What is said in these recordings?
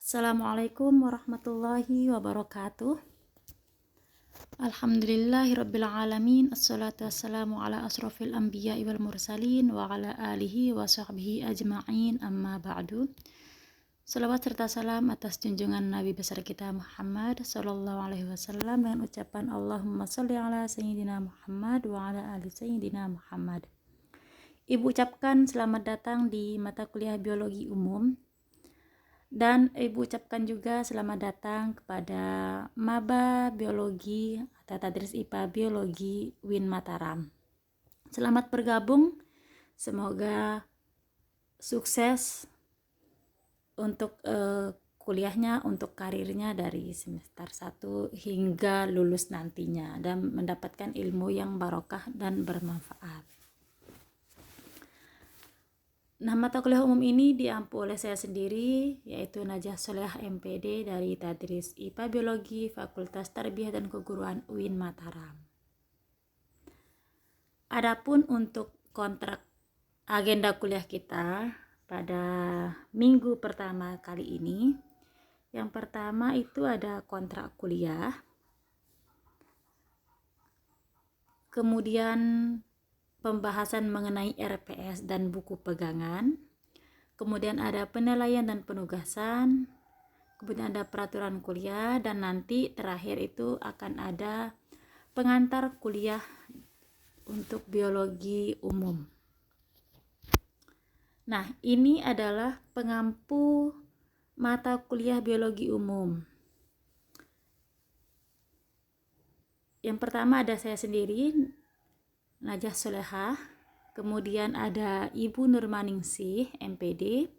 Assalamualaikum warahmatullahi wabarakatuh. Alhamdulillahirrabbilalamin. Assalatu wassalamu ala asrafil anbiya'i wal mursalin wa ala alihi wa sahbihi ajma'in, amma ba'du. Salawat serta salam atas junjungan Nabi besar kita Muhammad sallallahu alaihi wasallam dengan ucapan Allahumma sholli ala sayyidina Muhammad wa ala ali sayyidina Muhammad. Ibu ucapkan selamat datang di mata kuliah biologi umum. Dan Ibu ucapkan juga selamat datang kepada Maba Biologi atau Tadris IPA Biologi UIN Mataram. Selamat bergabung, semoga sukses untuk kuliahnya, untuk karirnya dari semester 1 hingga lulus nantinya dan mendapatkan ilmu yang barokah dan bermanfaat. Nah, mata kuliah umum ini diampu oleh saya sendiri, yaitu Najah Solehah MPD dari Tadris IPA Biologi Fakultas Tarbiyah dan Keguruan UIN Mataram. Adapun untuk kontrak agenda kuliah kita pada minggu pertama kali ini, yang pertama itu ada kontrak kuliah, kemudian pembahasan mengenai RPS dan buku pegangan, kemudian ada penilaian dan penugasan, kemudian ada peraturan kuliah, dan nanti terakhir itu akan ada pengantar kuliah untuk biologi umum. Nah, ini adalah pengampu mata kuliah biologi umum. Yang pertama ada saya sendiri, Najah Solehah, kemudian ada Ibu Nurmaningsih MPD,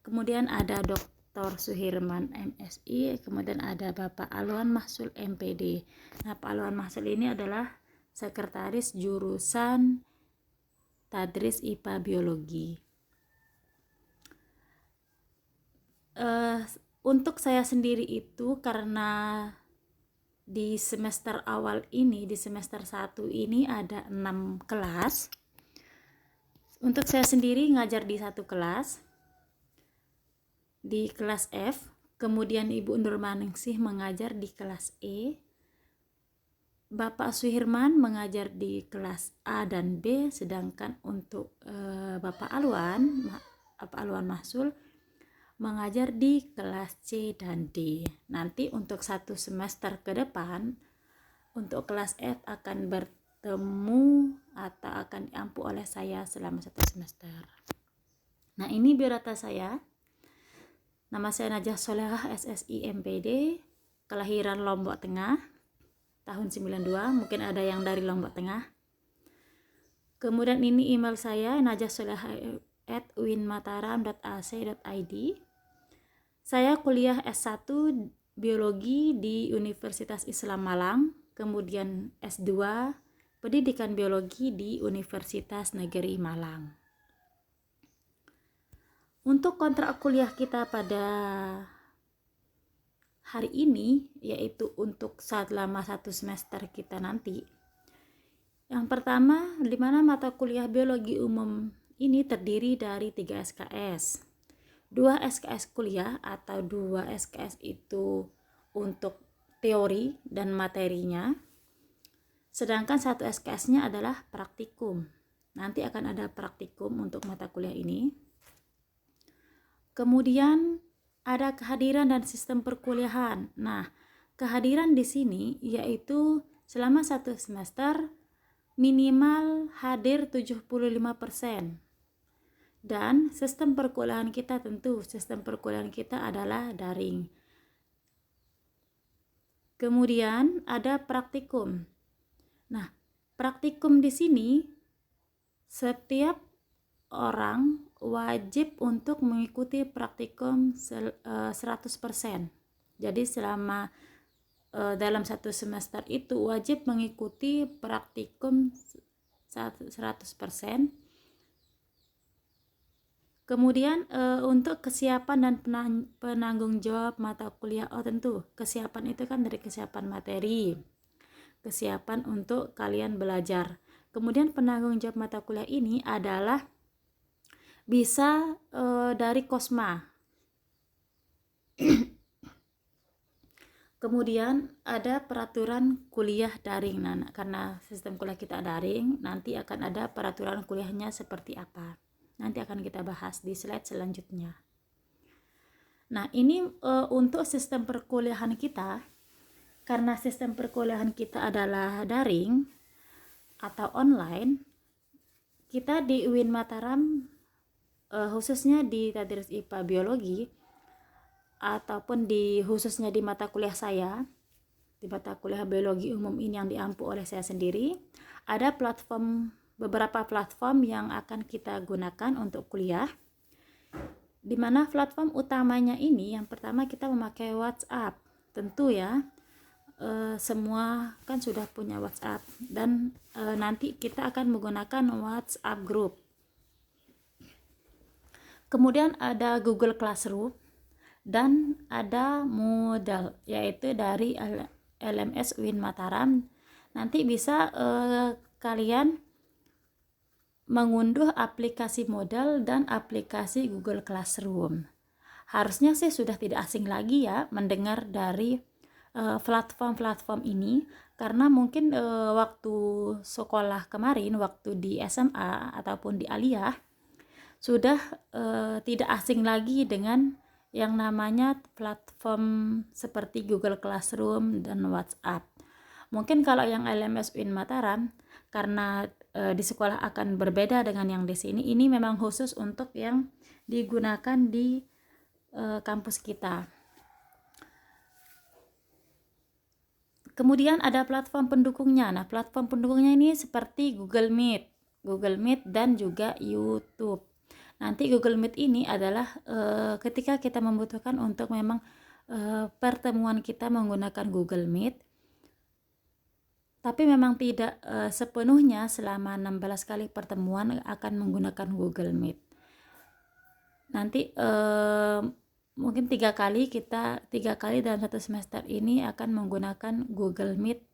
kemudian ada Dr. Suhirman MSI, kemudian ada Bapak Alwan Mahsul MPD. Nah, Pak Alwan Mahsul ini adalah sekretaris jurusan Tadris IPA Biologi. Untuk saya sendiri itu karena di semester awal ini, di semester 1 ini ada 6 kelas. Untuk saya sendiri ngajar di satu kelas, di kelas F, kemudian Ibu Nurmaningsih mengajar di kelas E, Bapak Suhirman mengajar di kelas A dan B, sedangkan untuk Bapak Alwan Mahsul mengajar di kelas C dan D. Nanti untuk satu semester ke depan, untuk kelas F akan bertemu atau akan diampu oleh saya selama satu semester. Nah, ini biodata saya. Nama saya Najah Solehah SSI MPD, kelahiran Lombok Tengah, tahun 92, mungkin ada yang dari Lombok Tengah. Kemudian ini email saya, najahsolehah@uinmataram.ac.id. Saya kuliah S1 Biologi di Universitas Islam Malang, kemudian S2 Pendidikan Biologi di Universitas Negeri Malang. Untuk kontrak kuliah kita pada hari ini, yaitu untuk selama satu semester kita nanti. Yang pertama, di mana mata kuliah biologi umum ini terdiri dari 3 SKS. 2 SKS kuliah atau 2 SKS itu untuk teori dan materinya, sedangkan 1 SKS-nya adalah praktikum. Nanti akan ada praktikum untuk mata kuliah ini. Kemudian ada kehadiran dan sistem perkuliahan. Nah, kehadiran di sini yaitu selama satu semester minimal hadir 75%. Dan sistem perkuliahan kita adalah daring. Kemudian ada praktikum. Nah, praktikum di sini setiap orang wajib untuk mengikuti praktikum 100%. Jadi selama dalam satu semester itu wajib mengikuti praktikum 100%. Kemudian untuk kesiapan dan penanggung jawab mata kuliah, tentu kesiapan itu kan dari kesiapan materi, kesiapan untuk kalian belajar. Kemudian penanggung jawab mata kuliah ini adalah bisa dari Kosma. Kemudian ada peraturan kuliah daring. Nah, karena sistem kuliah kita daring, nanti akan ada peraturan kuliahnya seperti apa. Nanti akan kita bahas di slide selanjutnya. Nah, ini untuk sistem perkuliahan kita. Karena sistem perkuliahan kita adalah daring atau online, kita di UIN Mataram, khususnya di Tadris IPA Biologi, ataupun khususnya di mata kuliah saya, di mata kuliah biologi umum ini yang diampu oleh saya sendiri, ada beberapa platform yang akan kita gunakan untuk kuliah, di mana platform utamanya ini yang pertama kita memakai WhatsApp. Tentu ya, semua kan sudah punya WhatsApp, dan nanti kita akan menggunakan WhatsApp group. Kemudian ada Google Classroom dan ada Moodle, yaitu dari LMS UIN Mataram. Nanti bisa kalian mengunduh aplikasi Moodle dan aplikasi Google Classroom. Harusnya sih sudah tidak asing lagi ya mendengar dari platform-platform ini, karena mungkin waktu sekolah kemarin, waktu di SMA ataupun di aliyah, sudah tidak asing lagi dengan yang namanya platform seperti Google Classroom dan WhatsApp. Mungkin kalau yang LMS UIN Mataram, karena di sekolah akan berbeda dengan yang di sini, ini memang khusus untuk yang digunakan di kampus kita. Kemudian ada platform pendukungnya. Nah, platform pendukungnya ini seperti Google Meet dan juga YouTube. Nanti Google Meet ini adalah ketika kita membutuhkan untuk memang pertemuan kita menggunakan Google Meet, tapi memang tidak sepenuhnya selama 16 kali pertemuan akan menggunakan Google Meet. Nanti mungkin 3 kali dalam satu semester ini akan menggunakan Google Meet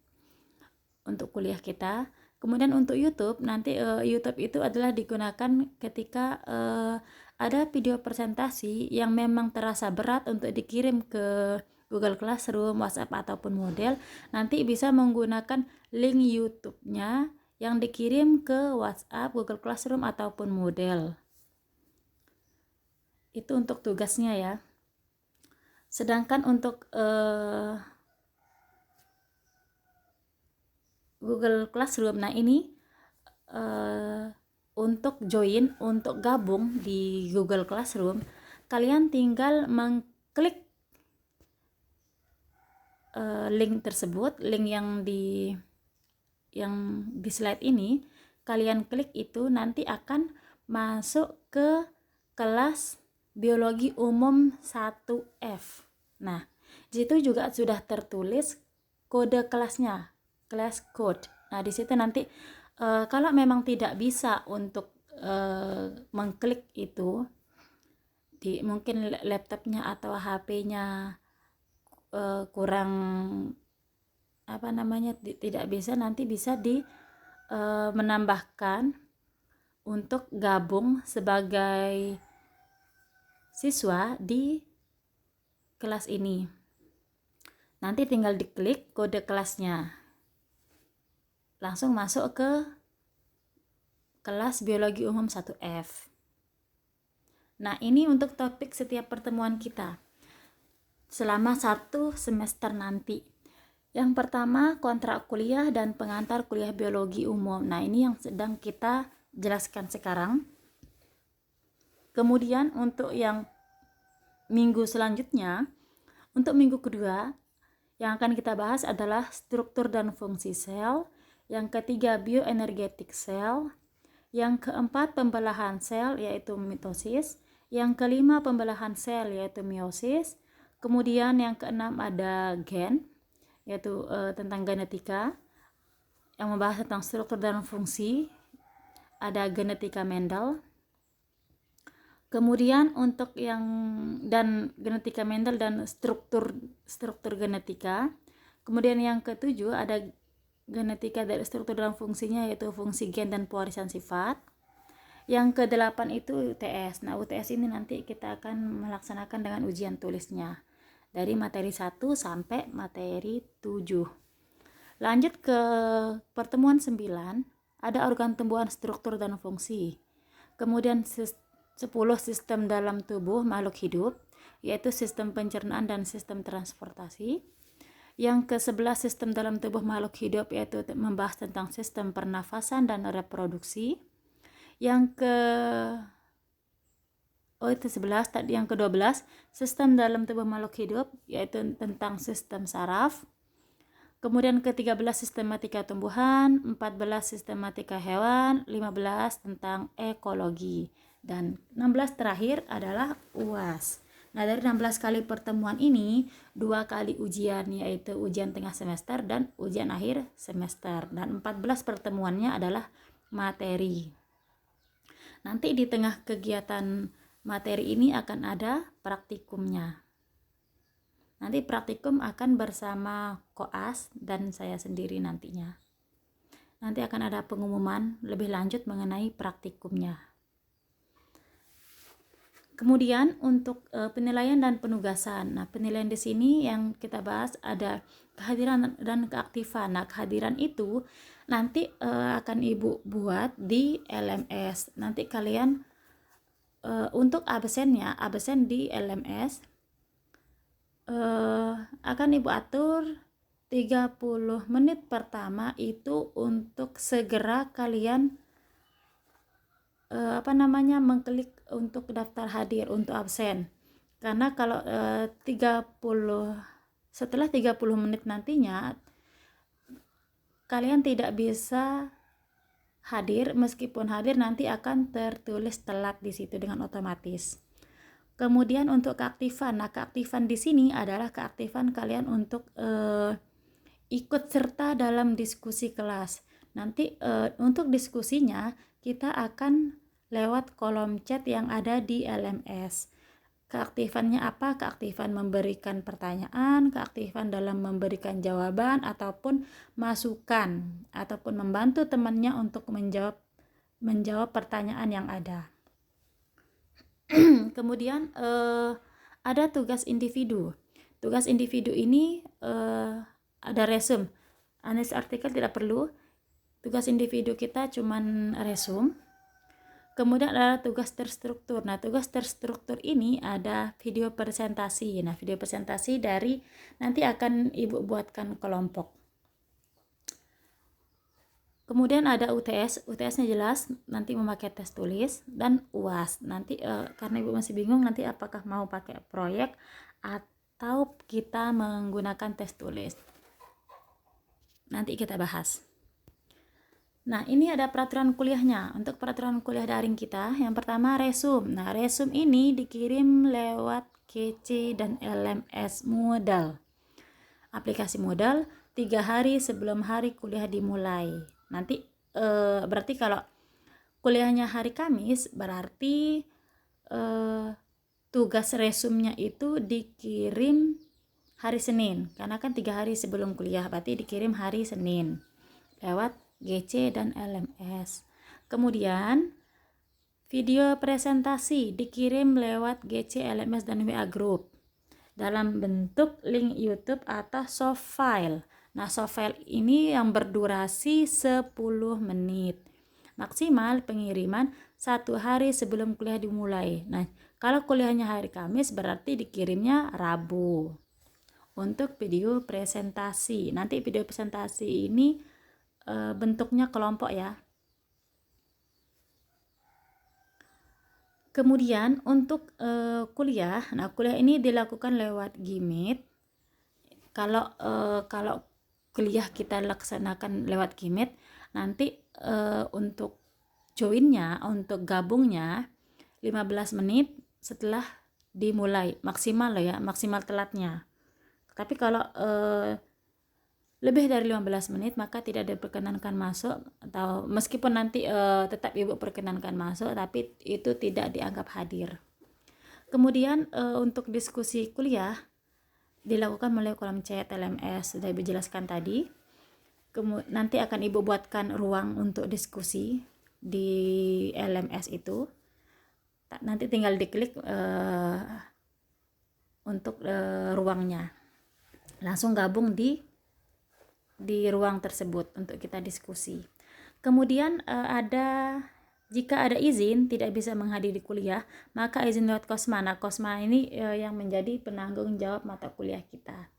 untuk kuliah kita. Kemudian untuk YouTube, nanti YouTube itu adalah digunakan ketika ada video presentasi yang memang terasa berat untuk dikirim ke Google Classroom, WhatsApp ataupun Moodle. Nanti bisa menggunakan link YouTube-nya yang dikirim ke WhatsApp, Google Classroom ataupun Moodle. Itu untuk tugasnya ya. Sedangkan untuk Google Classroom, nah ini untuk gabung di Google Classroom, kalian tinggal mengklik link tersebut, link yang di slide ini, kalian klik itu nanti akan masuk ke kelas biologi umum 1F. Nah, di situ juga sudah tertulis kode kelasnya, class code. Nah, di situ nanti kalau memang tidak bisa untuk mengklik itu, mungkin laptopnya atau HP-nya kurang tidak bisa, nanti bisa menambahkan untuk gabung sebagai siswa di kelas ini. Nanti tinggal diklik kode kelasnya, langsung masuk ke kelas biologi umum 1F. Nah, ini untuk topik setiap pertemuan kita selama 1 semester nanti. Yang pertama, kontrak kuliah dan pengantar kuliah biologi umum. Nah, ini yang sedang kita jelaskan sekarang. Kemudian untuk yang minggu selanjutnya, untuk minggu kedua, yang akan kita bahas adalah struktur dan fungsi sel. Yang ketiga, bioenergetik sel. Yang keempat, pembelahan sel, yaitu mitosis. Yang kelima, pembelahan sel, yaitu meiosis. Kemudian yang keenam ada gen, yaitu tentang genetika, yang membahas tentang struktur dan fungsi. Ada genetika Mendel. Kemudian untuk genetika Mendel dan struktur genetika. Kemudian yang ketujuh ada genetika dari struktur dan fungsinya, yaitu fungsi gen dan pewarisan sifat. Yang kedelapan itu UTS. Nah, UTS ini nanti kita akan melaksanakan dengan ujian tulisnya. dari materi 1 sampai materi 7. Lanjut ke pertemuan 9, ada organ tumbuhan, struktur dan fungsi. Kemudian 10 sistem dalam tubuh makhluk hidup, yaitu sistem pencernaan dan sistem transportasi. Yang ke-11 sistem dalam tubuh makhluk hidup, yaitu membahas tentang sistem pernafasan dan reproduksi. Yang ke-12 sistem dalam tubuh makhluk hidup, yaitu tentang sistem saraf. Kemudian ke-13 sistematika tumbuhan, 14 sistematika hewan, 15 tentang ekologi, dan 16 terakhir adalah UAS. Nah, dari 16 kali pertemuan ini, 2 kali ujian, yaitu ujian tengah semester dan ujian akhir semester, dan 14 pertemuannya adalah materi. Nanti di tengah kegiatan materi ini akan ada praktikumnya. Nanti praktikum akan bersama koas dan saya sendiri nantinya. Nanti akan ada pengumuman lebih lanjut mengenai praktikumnya. Kemudian untuk penilaian dan penugasan. Nah, penilaian di sini yang kita bahas ada kehadiran dan keaktifan. Nah, kehadiran itu nanti akan Ibu buat di LMS. Nanti kalian untuk absen di LMS akan Ibu atur 30 menit pertama itu untuk segera kalian mengklik untuk daftar hadir untuk absen. Karena kalau setelah 30 menit nantinya kalian tidak bisa hadir, meskipun hadir nanti akan tertulis telat di situ dengan otomatis. Kemudian untuk keaktifan. Nah, keaktifan di sini adalah keaktifan kalian untuk ikut serta dalam diskusi kelas. Nanti untuk diskusinya kita akan lewat kolom chat yang ada di LMS. Keaktifannya apa? Keaktifan memberikan pertanyaan, keaktifan dalam memberikan jawaban ataupun masukan, ataupun membantu temannya untuk menjawab pertanyaan yang ada. Kemudian ada tugas individu. Tugas individu ini ada resume. Analisis artikel tidak perlu. Tugas individu kita cuman resume. Kemudian ada tugas terstruktur. Nah, tugas terstruktur ini ada video presentasi. Nah, video presentasi dari nanti akan Ibu buatkan kelompok. Kemudian ada UTS. UTS-nya jelas nanti memakai tes tulis, dan UAS. Nanti karena Ibu masih bingung nanti apakah mau pakai proyek atau kita menggunakan tes tulis. Nanti kita bahas. Nah, ini ada peraturan kuliahnya. Untuk peraturan kuliah daring kita, yang pertama resume. Nah, resume ini dikirim lewat GC dan LMS Moodle. Aplikasi Moodle 3 hari sebelum hari kuliah dimulai. Nanti berarti kalau kuliahnya hari Kamis, berarti tugas resumenya itu dikirim hari Senin. Karena kan 3 hari sebelum kuliah, berarti dikirim hari Senin lewat GC dan LMS. Kemudian video presentasi dikirim lewat GC, LMS dan WA Group dalam bentuk link YouTube atau soft file. Nah, soft file ini yang berdurasi 10 menit. Maksimal pengiriman 1 hari sebelum kuliah dimulai. Nah, kalau kuliahnya hari Kamis berarti dikirimnya Rabu. Untuk video presentasi, nanti video presentasi ini bentuknya kelompok ya. Kemudian untuk kuliah, nah kuliah ini dilakukan lewat Gmeet. Kalau kuliah kita laksanakan lewat Gmeet, nanti untuk joinnya, untuk gabungnya 15 menit setelah dimulai, maksimal loh ya, maksimal telatnya. Tapi kalau lebih dari 15 menit maka tidak diperkenankan masuk, atau meskipun nanti tetap Ibu perkenankan masuk, tapi itu tidak dianggap hadir. Kemudian untuk diskusi kuliah dilakukan melalui kolom chat LMS, sudah Ibu jelaskan tadi. Nanti akan Ibu buatkan ruang untuk diskusi di LMS itu. Nanti tinggal diklik untuk ruangnya. Langsung gabung di ruang tersebut untuk kita diskusi. Kemudian jika ada izin tidak bisa menghadiri kuliah, maka izin lewat Kosma. Nah, Kosma ini yang menjadi penanggung jawab mata kuliah kita,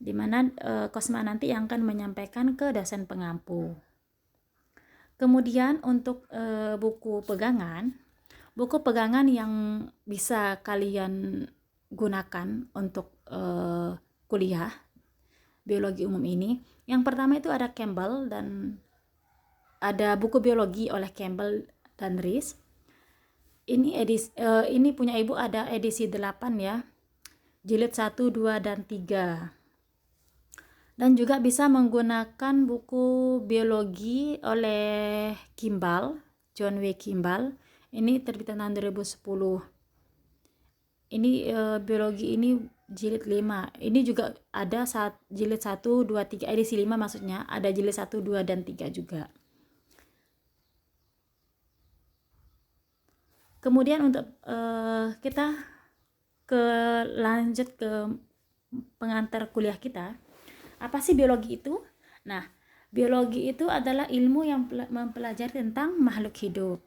di mana Kosma nanti yang akan menyampaikan ke dosen pengampu. Kemudian untuk buku pegangan yang bisa kalian gunakan untuk kuliah biologi umum ini, yang pertama itu ada Campbell, dan ada buku biologi oleh Campbell dan Rees. Ini punya ibu ada edisi 8 ya, jilid 1, 2, dan 3. Dan juga bisa menggunakan buku biologi oleh Kimball, John W. Kimball. Ini terbitan tahun 2010. Ini biologi ini jilid 5. Ini juga ada jilid 1, 2, 3, edisi 5 maksudnya. Ada jilid 1, 2, dan 3 juga. Kemudian untuk kita lanjut ke pengantar kuliah kita. Apa sih biologi itu? Nah, biologi itu adalah ilmu yang mempelajari tentang makhluk hidup.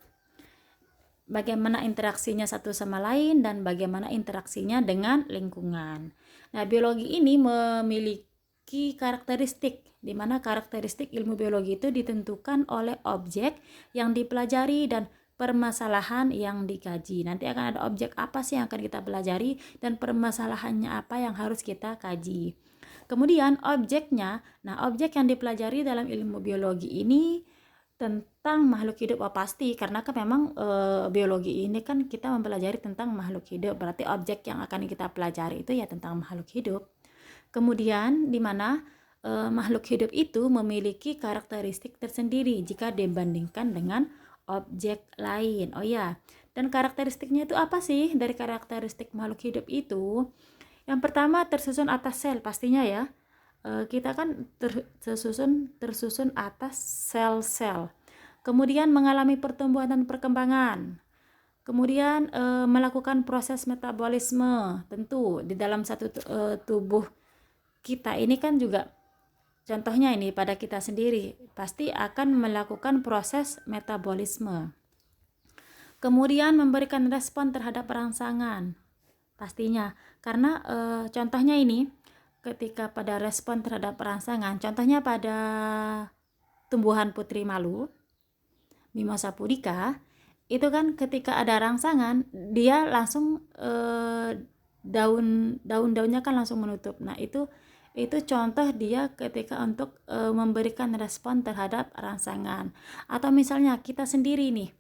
Bagaimana interaksinya satu sama lain dan bagaimana interaksinya dengan lingkungan. Nah, biologi ini memiliki karakteristik, di mana karakteristik ilmu biologi itu ditentukan oleh objek yang dipelajari dan permasalahan yang dikaji. Nanti akan ada objek apa sih yang akan kita pelajari dan permasalahannya apa yang harus kita kaji. Kemudian objek yang dipelajari dalam ilmu biologi ini tentang makhluk hidup. Pasti, karena kan memang biologi ini kan kita mempelajari tentang makhluk hidup, berarti objek yang akan kita pelajari itu ya tentang makhluk hidup. Kemudian di mana makhluk hidup itu memiliki karakteristik tersendiri jika dibandingkan dengan objek lain. Oh ya, dan karakteristiknya itu apa sih dari karakteristik makhluk hidup itu? Yang pertama, tersusun atas sel pastinya ya. Kita kan tersusun atas sel-sel. Kemudian mengalami pertumbuhan dan perkembangan. Kemudian melakukan proses metabolisme. Tentu di dalam satu tubuh kita ini kan juga, contohnya ini pada kita sendiri pasti akan melakukan proses metabolisme. Kemudian memberikan respon terhadap rangsangan. Pastinya, karena contohnya ini ketika pada respon terhadap rangsangan, contohnya pada tumbuhan putri malu, Mimosa pudica, itu kan ketika ada rangsangan dia langsung daun-daunnya kan langsung menutup. Nah, itu contoh dia ketika untuk memberikan respon terhadap rangsangan. Atau misalnya kita sendiri nih,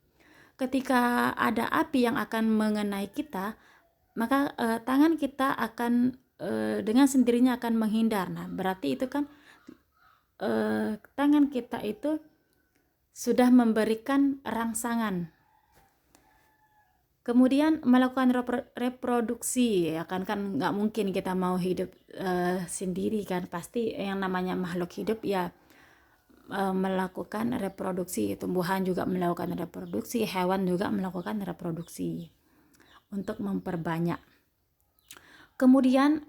ketika ada api yang akan mengenai kita, maka tangan kita akan dengan sendirinya akan menghindar. Nah, berarti itu kan tangan kita itu sudah memberikan rangsangan. Kemudian melakukan reproduksi, ya kan nggak mungkin kita mau hidup sendiri kan, pasti yang namanya makhluk hidup ya melakukan reproduksi. Tumbuhan juga melakukan reproduksi, hewan juga melakukan reproduksi untuk memperbanyak. Kemudian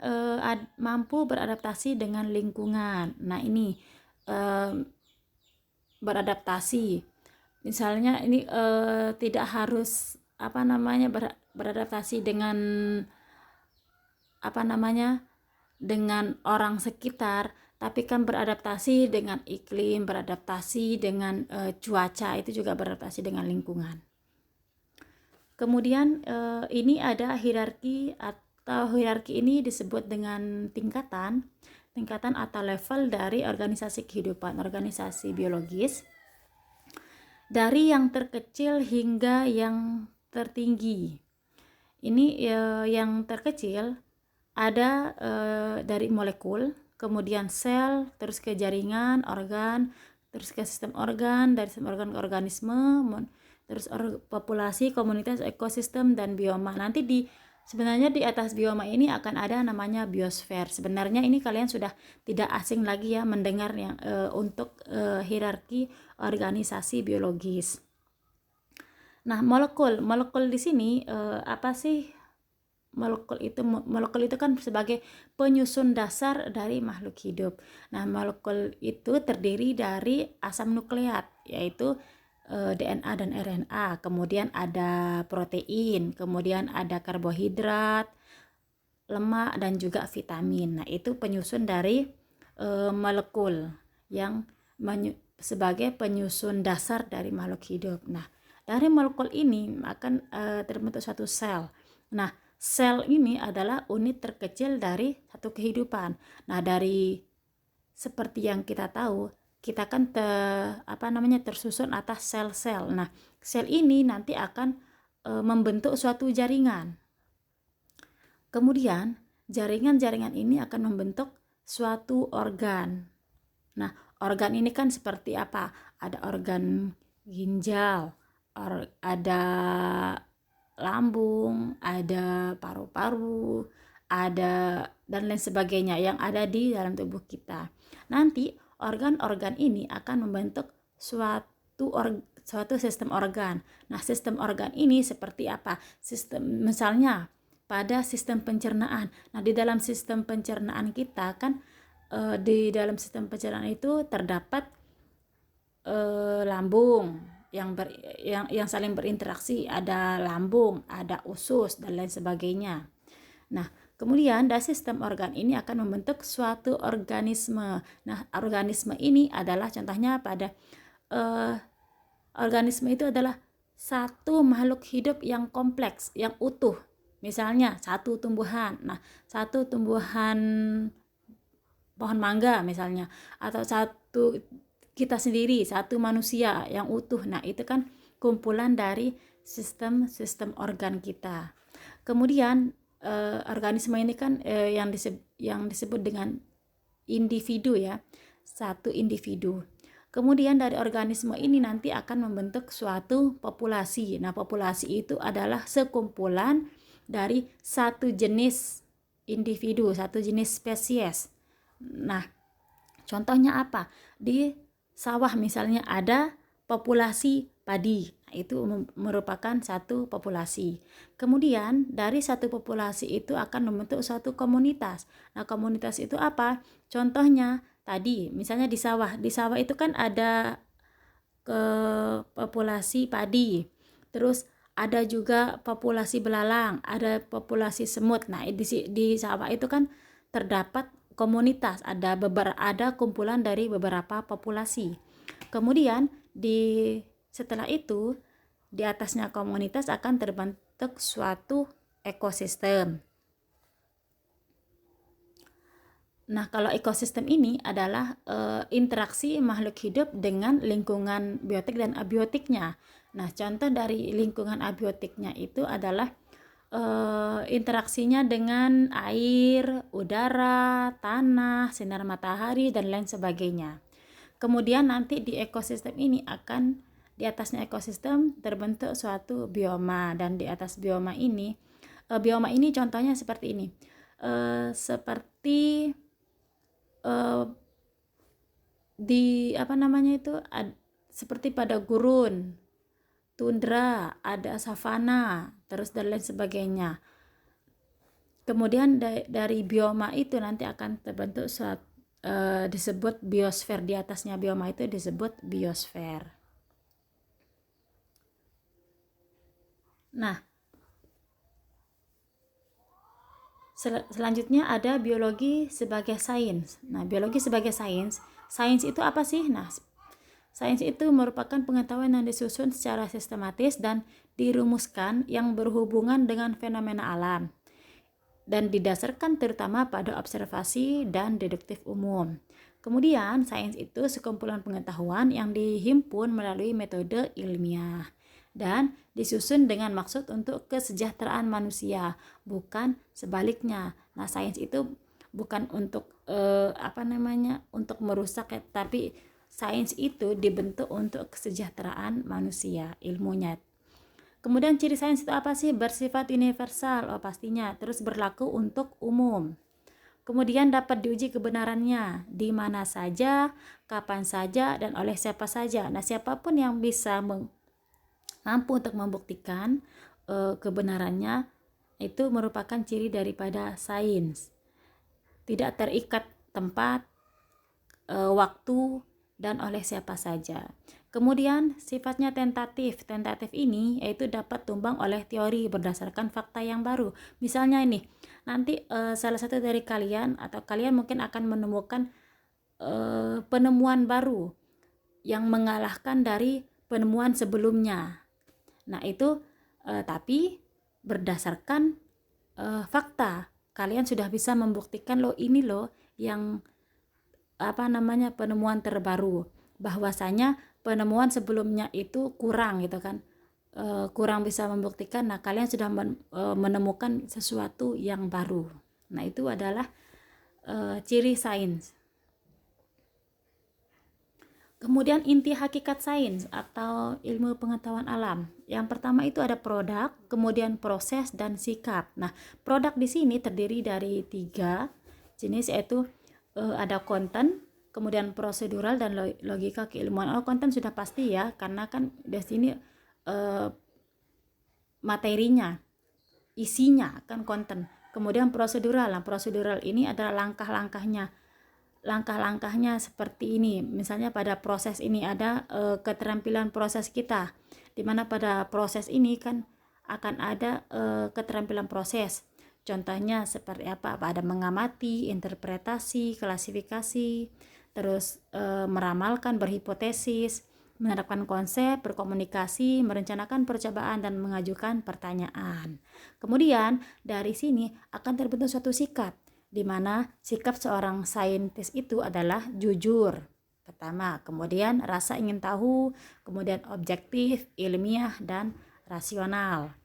mampu beradaptasi dengan lingkungan. Nah, ini beradaptasi. Misalnya ini tidak harus beradaptasi dengan dengan orang sekitar, tapi kan beradaptasi dengan iklim, beradaptasi dengan cuaca, itu juga beradaptasi dengan lingkungan. Kemudian ini ada hierarki, atau hierarki ini disebut dengan tingkatan atau level dari organisasi kehidupan, organisasi biologis, dari yang terkecil hingga yang tertinggi. Ini yang terkecil ada dari molekul, kemudian sel, terus ke jaringan, organ, terus ke sistem organ, dari sistem organ ke organisme, terus populasi, komunitas, ekosistem, dan bioma. Nanti sebenarnya di atas bioma ini akan ada namanya biosfer. Sebenarnya ini kalian sudah tidak asing lagi ya mendengar yang untuk hierarki organisasi biologis. Nah, molekul di sini apa sih molekul itu kan sebagai penyusun dasar dari makhluk hidup. Nah, molekul itu terdiri dari asam nukleat, yaitu DNA dan RNA, kemudian ada protein, kemudian ada karbohidrat, lemak, dan juga vitamin. Nah, itu penyusun dari molekul yang sebagai penyusun dasar dari makhluk hidup. Nah, dari molekul ini akan terbentuk suatu sel. Nah, sel ini adalah unit terkecil dari satu kehidupan. Nah, dari seperti yang kita tahu, kita kan tersusun atas sel-sel. Nah, sel ini nanti akan membentuk suatu jaringan. Kemudian, jaringan-jaringan ini akan membentuk suatu organ. Nah, organ ini kan seperti apa? Ada organ ginjal, ada lambung, ada paru-paru, ada dan lain sebagainya yang ada di dalam tubuh kita. Nanti organ-organ ini akan membentuk suatu sistem organ. Nah, sistem organ ini seperti apa? Misalnya pada sistem pencernaan. Nah, di dalam sistem pencernaan kita kan di dalam sistem pencernaan itu terdapat lambung yang saling berinteraksi, ada lambung, ada usus dan lain sebagainya. Nah, kemudian dari sistem organ ini akan membentuk suatu organisme. Nah, organisme ini adalah contohnya pada organisme itu adalah satu makhluk hidup yang kompleks, yang utuh. Misalnya satu tumbuhan. Nah, satu tumbuhan pohon mangga misalnya, atau satu kita sendiri, satu manusia yang utuh. Nah, itu kan kumpulan dari sistem organ kita. Kemudian organisme ini kan yang disebut dengan individu ya, satu individu. Kemudian dari organisme ini nanti akan membentuk suatu populasi. Nah, populasi itu adalah sekumpulan dari satu jenis individu, satu jenis spesies. Nah, contohnya apa? Di sawah misalnya ada populasi padi. Nah, itu merupakan satu populasi. Kemudian dari satu populasi itu akan membentuk suatu komunitas. Nah, komunitas itu apa? Contohnya tadi misalnya di sawah. Di sawah itu kan ada populasi padi. Terus ada juga populasi belalang, ada populasi semut. Nah, di sawah itu kan terdapat komunitas, ada kumpulan dari beberapa populasi. Kemudian setelah itu di atasnya komunitas akan terbentuk suatu ekosistem. Nah, kalau ekosistem ini adalah interaksi makhluk hidup dengan lingkungan biotik dan abiotiknya. Nah, contoh dari lingkungan abiotiknya itu adalah interaksinya dengan air, udara, tanah, sinar matahari, dan lain sebagainya. Kemudian nanti di ekosistem ini di atasnya ekosistem terbentuk suatu bioma, dan di atas bioma ini contohnya seperti ini. Seperti seperti pada gurun, tundra, ada savana, terus dan lain sebagainya. Kemudian dari bioma itu nanti akan terbentuk disebut biosfer. Di atasnya bioma itu disebut biosfer. Nah, selanjutnya ada biologi sebagai sains. Nah, biologi sebagai sains itu apa sih? Nah, sains itu merupakan pengetahuan yang disusun secara sistematis dan dirumuskan yang berhubungan dengan fenomena alam dan didasarkan terutama pada observasi dan deduktif umum. Kemudian, sains itu sekumpulan pengetahuan yang dihimpun melalui metode ilmiah dan disusun dengan maksud untuk kesejahteraan manusia, bukan sebaliknya. Nah, sains itu bukan untuk untuk merusak, tapi sains itu dibentuk untuk kesejahteraan manusia, ilmunya. Kemudian ciri sains itu apa sih? Bersifat universal, pastinya. Terus berlaku untuk umum. Kemudian dapat diuji kebenarannya di mana saja, kapan saja, dan oleh siapa saja. Nah, siapapun yang bisa mampu untuk membuktikan kebenarannya Itu merupakan ciri daripada sains. Tidak terikat tempat, waktu, dan oleh siapa saja. Kemudian sifatnya tentatif. Tentatif ini yaitu dapat tumbang oleh teori berdasarkan fakta yang baru. Misalnya ini, nanti salah satu dari kalian atau kalian mungkin akan menemukan penemuan baru yang mengalahkan dari penemuan sebelumnya. Nah itu tapi berdasarkan fakta. Kalian sudah bisa membuktikan loh ini loh yang penemuan terbaru, bahwasanya penemuan sebelumnya itu kurang gitu kan, kurang bisa membuktikan. Nah kalian sudah menemukan sesuatu yang baru. Nah itu adalah ciri sains. Kemudian inti hakikat sains atau ilmu pengetahuan alam. Yang pertama itu ada produk, kemudian proses, dan sikap. Nah, produk di sini terdiri dari 3 jenis, yaitu ada konten, kemudian prosedural, dan logika keilmuan. Konten sudah pasti ya, karena kan di sini materinya, isinya kan konten. Kemudian prosedural. Nah, prosedural ini adalah langkah-langkahnya seperti ini. Misalnya pada proses ini ada keterampilan proses kita, dimana pada proses ini kan akan ada keterampilan proses. Contohnya seperti apa? Ada mengamati, interpretasi, klasifikasi, terus meramalkan, berhipotesis, menerapkan konsep, berkomunikasi, merencanakan percobaan, dan mengajukan pertanyaan. Kemudian dari sini akan terbentuk suatu sikap, di mana sikap seorang saintis itu adalah jujur pertama, kemudian rasa ingin tahu, kemudian objektif, ilmiah, dan rasional.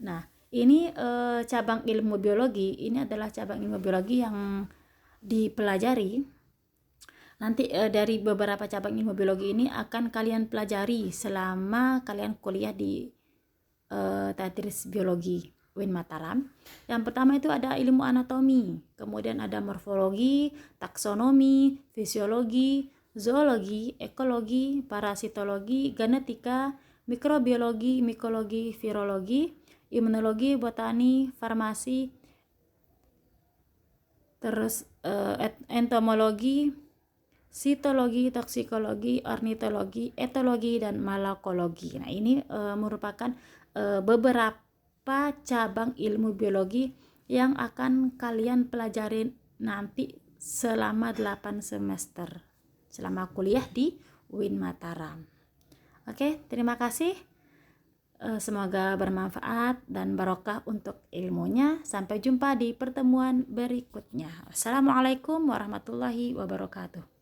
Nah ini cabang ilmu biologi, ini adalah cabang ilmu biologi yang dipelajari. Nanti dari beberapa cabang ilmu biologi ini akan kalian pelajari selama kalian kuliah di Tadris Biologi UIN Mataram. Yang pertama itu ada ilmu anatomi, kemudian ada morfologi, taksonomi, fisiologi, zoologi, ekologi, parasitologi, genetika, mikrobiologi, mikologi, virologi, imunologi, botani, farmasi, terus entomologi, sitologi, toksikologi, ornitologi, etologi, dan malakologi. Nah ini merupakan beberapa cabang ilmu biologi yang akan kalian pelajari nanti selama 8 semester selama kuliah di UIN Mataram. Oke, terima kasih. Semoga bermanfaat dan barokah untuk ilmunya. Sampai jumpa di pertemuan berikutnya. Assalamualaikum warahmatullahi wabarakatuh.